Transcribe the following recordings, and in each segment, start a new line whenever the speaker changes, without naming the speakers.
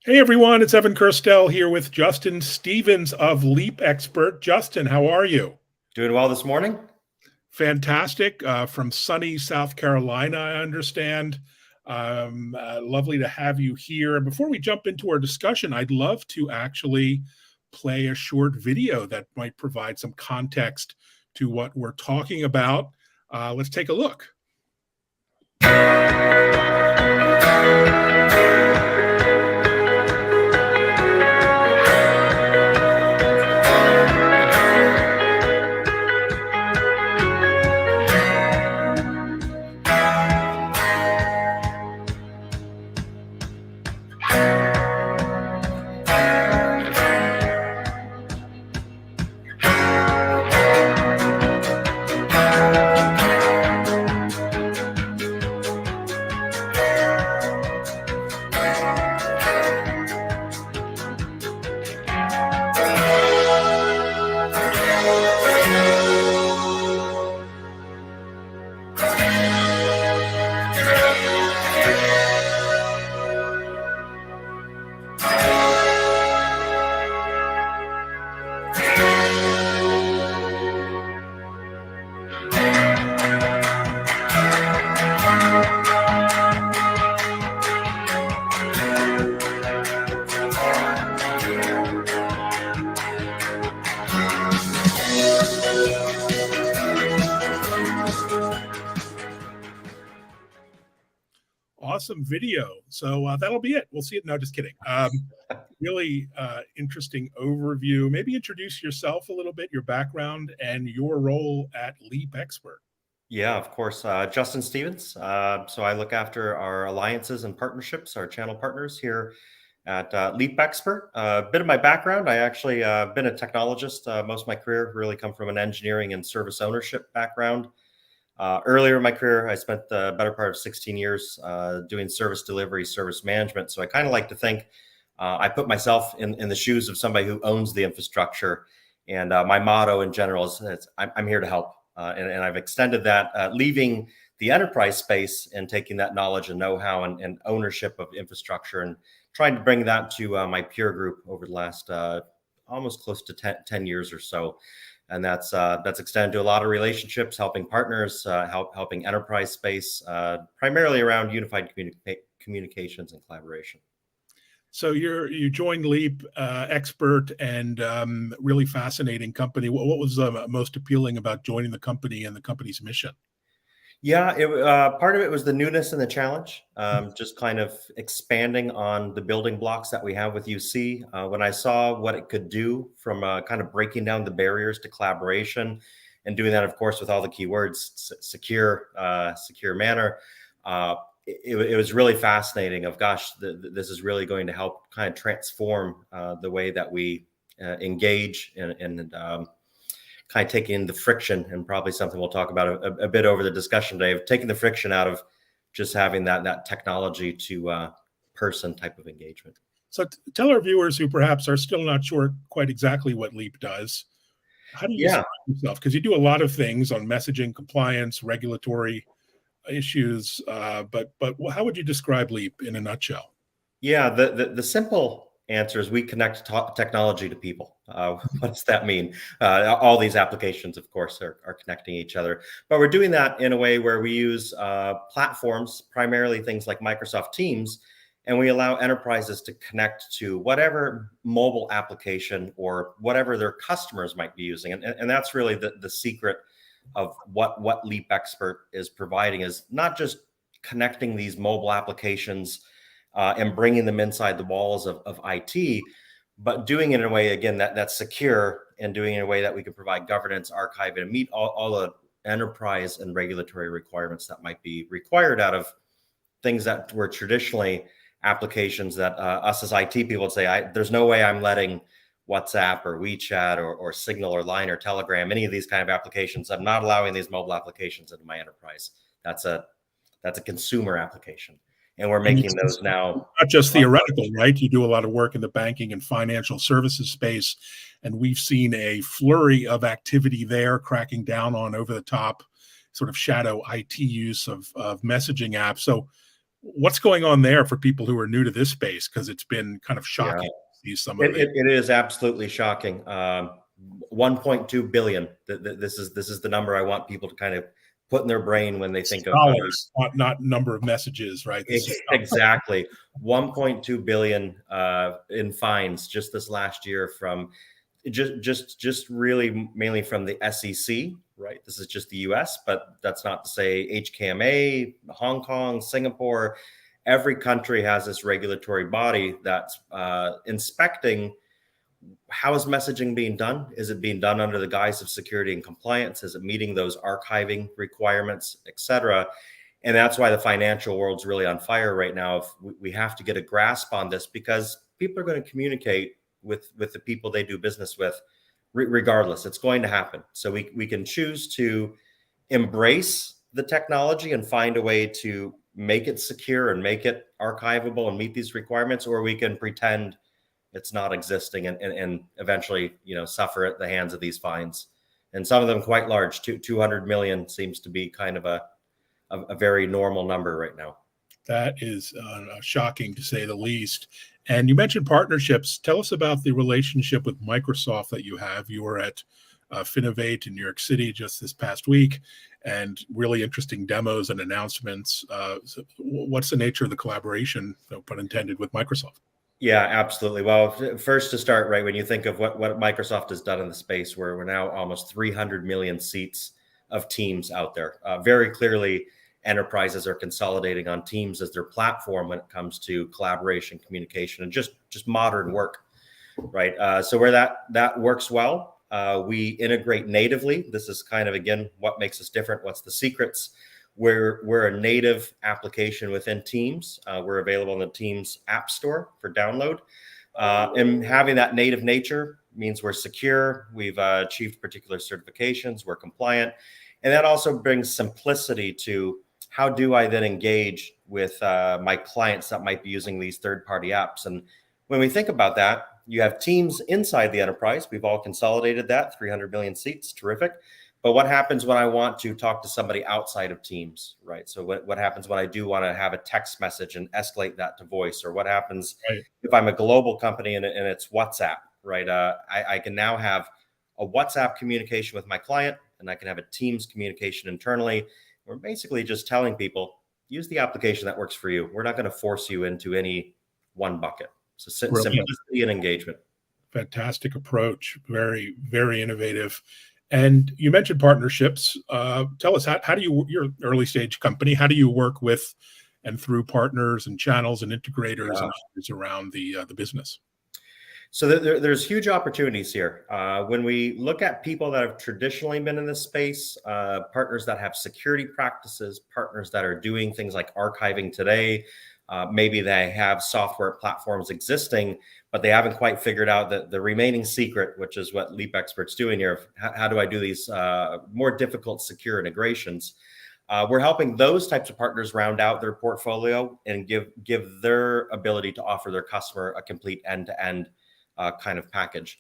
Hey everyone, it's Evan Kirstel here with Justin Stevens of LeapXpert. Justin, how are you?
Doing well this morning?
Fantastic. From sunny South Carolina, I understand. Lovely to have you here. And before we jump into our discussion, I'd love to actually play a short video that might provide some context to what we're talking about. Let's take a look. Awesome video. So that'll be it. We'll see it. No, just kidding. Really interesting overview. Maybe introduce yourself a little bit, your background, and your role at LeapXpert.
Yeah, of course. Justin Stevens. So I look after our alliances and partnerships, our channel partners here at LeapXpert. A bit of my background, I actually been a technologist. Most of my career really come from an engineering and service ownership background. Earlier in my career, I spent the better part of 16 years doing service delivery, service management. So I kind of like to think I put myself in the shoes of somebody who owns the infrastructure. And my motto in general is I'm here to help. And I've extended that, leaving the enterprise space and taking that knowledge and know-how and ownership of infrastructure and trying to bring that to my peer group over the last almost close to 10 years or so. And that's extended to a lot of relationships, helping partners, helping enterprise space, primarily around unified communications and collaboration.
So you joined LeapXpert, and really fascinating company. What was most appealing about joining the company and the company's mission?
Yeah, part of it was the newness and the challenge, just kind of expanding on the building blocks that we have with UC. When I saw what it could do from kind of breaking down the barriers to collaboration and doing that, of course, with all the keywords, secure manner, it was really fascinating of, gosh, this is really going to help kind of transform the way that we engage and kind of taking the friction, and probably something we'll talk about a bit over the discussion today, of taking the friction out of just having that technology to person type of engagement.
So tell our viewers who perhaps are still not sure quite exactly what Leap does, how do you describe yourself? Because you do a lot of things on messaging, compliance, regulatory issues, but how would you describe Leap in a nutshell?
Yeah, the simple answer is we connect technology to people. What does that mean? All these applications, of course, are connecting each other, but we're doing that in a way where we use platforms, primarily things like Microsoft Teams, and we allow enterprises to connect to whatever mobile application or whatever their customers might be using. And that's really the secret of what LeapXpert is providing, is not just connecting these mobile applications and bringing them inside the walls of IT, but doing it in a way, again, that's secure, and doing it in a way that we can provide governance, archive, and meet all the enterprise and regulatory requirements that might be required out of things that were traditionally applications that us as IT people would say, there's no way I'm letting WhatsApp or WeChat or Signal or Line or Telegram, any of these kind of applications, I'm not allowing these mobile applications into my enterprise. That's a consumer application. And we're making those now.
Not just theoretical, right? You do a lot of work in the banking and financial services space, and we've seen a flurry of activity there, cracking down on over the top sort of shadow IT use of messaging apps. So What's going on there for people who are new to this space? Because it's been kind of
Yeah,
shocking to see some of
it,
the
it, it is absolutely shocking. 1.2 billion. This is the number I want people to kind of put in their brain when they think of
dollars, not number of messages, right? This is
exactly 1.2 billion in fines just this last year from just really mainly from the SEC, right? This is just the US, but that's not to say HKMA, Hong Kong, Singapore. Every country has this regulatory body that's inspecting how is messaging being done? Is it being done under the guise of security and compliance? Is it meeting those archiving requirements, et cetera? And that's why the financial world's really on fire right now. If we have to get a grasp on this, because people are going to communicate with the people they do business with, regardless. It's going to happen. So we can choose to embrace the technology and find a way to make it secure and make it archivable and meet these requirements, or we can pretend it's not existing and eventually, suffer at the hands of these fines. And some of them quite large. 200 million seems to be kind of a very normal number right now.
That is shocking to say the least. And you mentioned partnerships. Tell us about the relationship with Microsoft that you have. You were at Finovate in New York City just this past week, and really interesting demos and announcements. So what's the nature of the collaboration, no pun intended, with Microsoft?
Yeah, absolutely. Well, first to start, right, when you think of what Microsoft has done in the space, where we're now almost 300 million seats of Teams out there. Very clearly, enterprises are consolidating on Teams as their platform when it comes to collaboration, communication, and just modern work, right? So where that works well, we integrate natively. This is kind of, again, what makes us different. What's the secrets? We're a native application within Teams. We're available in the Teams App Store for download. And having that native nature means we're secure. We've achieved particular certifications. We're compliant. And that also brings simplicity to how do I then engage with my clients that might be using these third-party apps. And when we think about that, you have teams inside the enterprise. We've all consolidated that, 300 million seats, terrific. But what happens when I want to talk to somebody outside of Teams, right? So what happens when I do want to have a text message and escalate that to voice? Or what happens if I'm a global company and it's WhatsApp, right? I can now have a WhatsApp communication with my client, and I can have a Teams communication internally. We're basically just telling people, use the application that works for you. We're not going to force you into any one bucket. So simplicity and engagement.
Fantastic approach. Very, very innovative. And you mentioned partnerships. Tell us, how do you, you're an early stage company, how do you work with and through partners and channels and integrators and others around the business?
So there's huge opportunities here. When we look at people that have traditionally been in this space, partners that have security practices, partners that are doing things like archiving today, maybe they have software platforms existing, but they haven't quite figured out the remaining secret, which is what LeapXperts doing here. How do I do these more difficult secure integrations? We're helping those types of partners round out their portfolio and give their ability to offer their customer a complete end-to-end kind of package.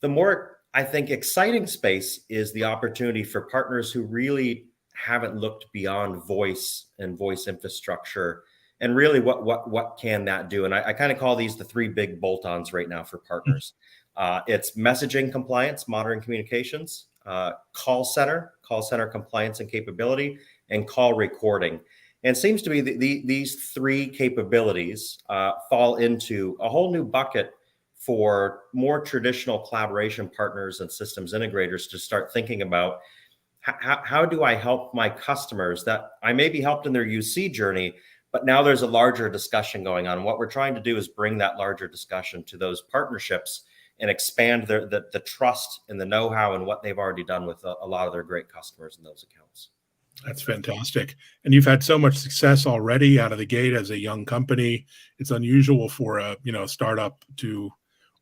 The more, I think, exciting space is the opportunity for partners who really haven't looked beyond voice and voice infrastructure. And really, what can that do? And I kind of call these the three big bolt-ons right now for partners. It's messaging compliance, modern communications, call center compliance and capability, and call recording. And it seems to be these three capabilities fall into a whole new bucket for more traditional collaboration partners and systems integrators to start thinking about how do I help my customers that I may be helped in their UC journey, but now there's a larger discussion going on. What we're trying to do is bring that larger discussion to those partnerships and expand the trust and the know-how and what they've already done with a lot of their great customers in those accounts.
That's fantastic. And you've had so much success already out of the gate as a young company. It's unusual for a startup to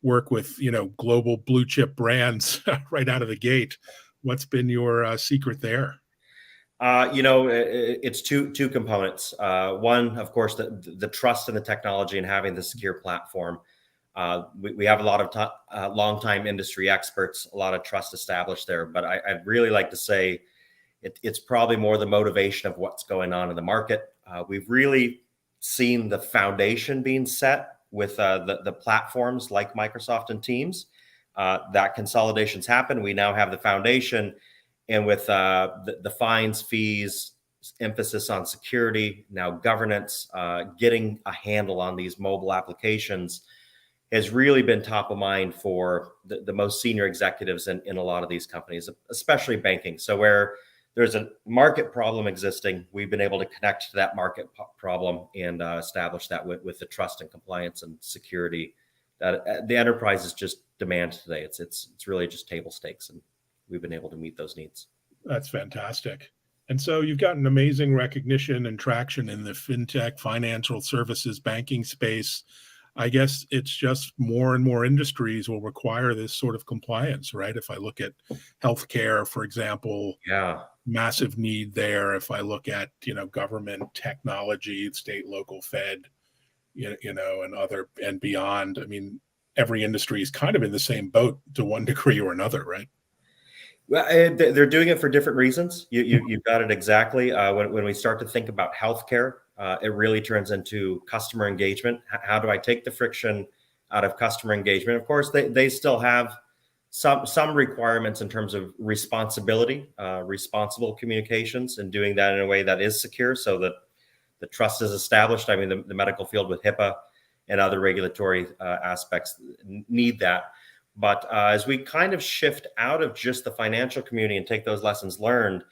work with global blue chip brands right out of the gate. What's been your secret there?
It's two components. One, of course, the trust in the technology and having the secure platform. We have a lot of longtime industry experts, a lot of trust established there. But I'd really like to say it's probably more the motivation of what's going on in the market. We've really seen the foundation being set with the platforms like Microsoft and Teams. That consolidation's happened. We now have the foundation, and with the fines, fees, emphasis on security, now governance, getting a handle on these mobile applications has really been top of mind for the most senior executives in a lot of these companies, especially banking. So where there's a market problem existing, we've been able to connect to that market problem and establish that with the trust and compliance and security that the enterprises just demand today. It's really just table stakes, and we've been able to meet those needs.
That's fantastic. And so you've gotten amazing recognition and traction in the fintech, financial services, banking space. I guess it's just more and more industries will require this sort of compliance, right? If I look at healthcare, for example,
Yeah.
massive need there. If I look at, government technology, state, local, Fed, and other and beyond, I mean, every industry is kind of in the same boat to one degree or another, right?
Well, they're doing it for different reasons. You've got it exactly. When we start to think about healthcare, it really turns into customer engagement. How do I take the friction out of customer engagement? Of course, they still have some requirements in terms of responsibility, responsible communications, and doing that in a way that is secure, so that the trust is established. I mean, the medical field with HIPAA and other regulatory aspects need that. But as we kind of shift out of just the financial community and take those lessons learned,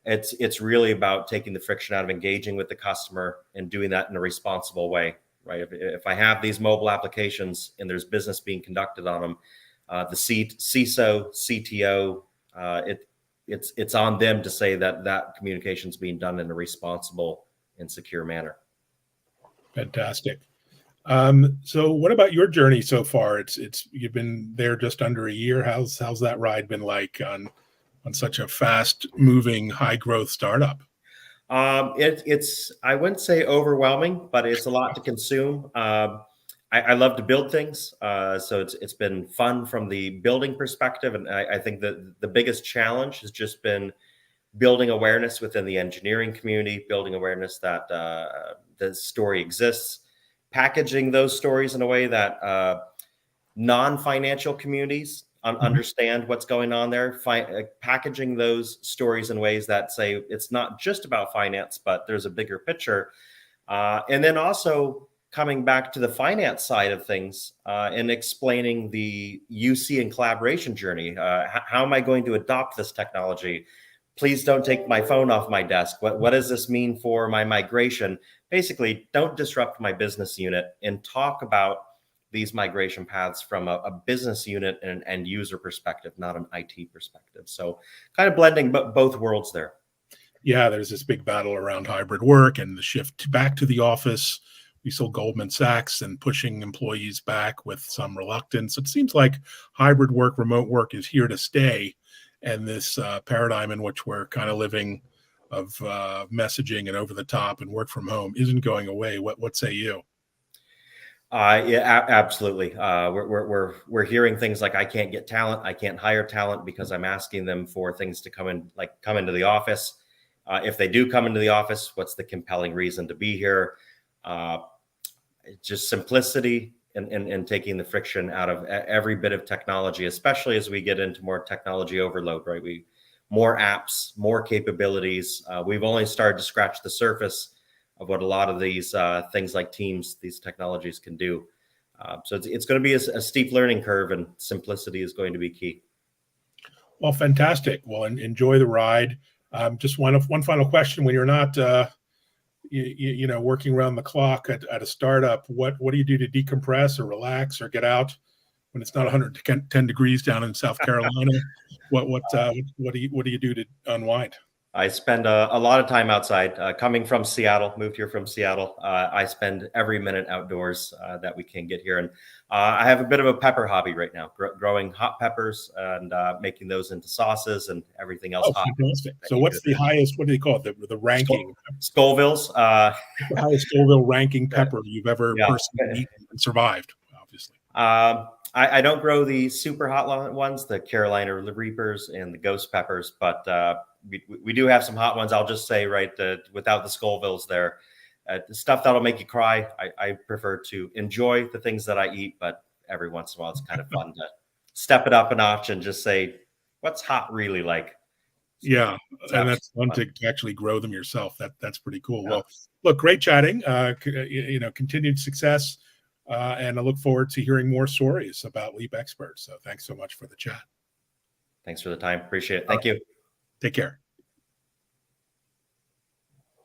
it's really about taking the friction out of engaging with the customer and doing that in a responsible way, right? If I have these mobile applications and there's business being conducted on them, the CISO, CTO, it's on them to say that communication is being done in a responsible and secure manner.
Fantastic. So what about your journey so far? It's you've been there just under a year. How's that ride been like on such a fast moving, high growth startup?
It's I wouldn't say overwhelming, but it's a lot to consume. I love to build things, so it's been fun from the building perspective, and I think that the biggest challenge has just been building awareness within the engineering community, building awareness that the story exists, packaging those stories in a way that non-financial communities understand what's going on there, packaging those stories in ways that say it's not just about finance, but there's a bigger picture. And then also coming back to the finance side of things and explaining the UC and collaboration journey. How am I going to adopt this technology? Please don't take my phone off my desk. What does this mean for my migration? Basically, don't disrupt my business unit, and talk about these migration paths from a business unit and an end user perspective, not an IT perspective. So kind of blending both worlds there.
Yeah, there's this big battle around hybrid work and the shift back to the office. We saw Goldman Sachs and pushing employees back with some reluctance. It seems like hybrid work, remote work is here to stay. And this paradigm in which we're kind of living of messaging and over the top and work from home isn't going away. What say you?
Yeah, absolutely. We're hearing things like, I can't get talent, I can't hire talent because I'm asking them for things to come into the office. If they do come into the office, what's the compelling reason to be here? Just simplicity and taking the friction out of every bit of technology, especially as we get into more technology overload, right? More apps, more capabilities. We've only started to scratch the surface of what a lot of these things like Teams, these technologies can do. So it's going to be a steep learning curve, and simplicity is going to be key.
Well, fantastic. Well, enjoy the ride. Just one final question: when you're not working around the clock at a startup, what do you do to decompress or relax or get out when it's not 110 degrees down in South Carolina? What do you do to unwind?
I spend a lot of time outside. Coming from Seattle, moved here from Seattle. I spend every minute outdoors that we can get here. And I have a bit of a pepper hobby right now, growing hot peppers and making those into sauces and everything else.
Oh, fantastic. So what's the highest, what do they call it, the ranking?
Scoville's.
The highest Scoville ranking pepper you've ever personally eaten and survived, obviously.
I don't grow the super hot ones, the Carolina Reapers and the ghost peppers, but we do have some hot ones. I'll just say, right, without the Scovilles there, stuff that'll make you cry. I prefer to enjoy the things that I eat, but every once in a while, it's kind of fun to step it up a notch and just say, what's hot really like?
Yeah,
It's
and that's fun
fun.
to actually grow them yourself. That's pretty cool.
Yeah.
Well, look, great chatting. Continued success, and I look forward to hearing more stories about LeapXpert. So thanks so much for the chat.
Thanks for the time. Appreciate it. Thank you.
Take care.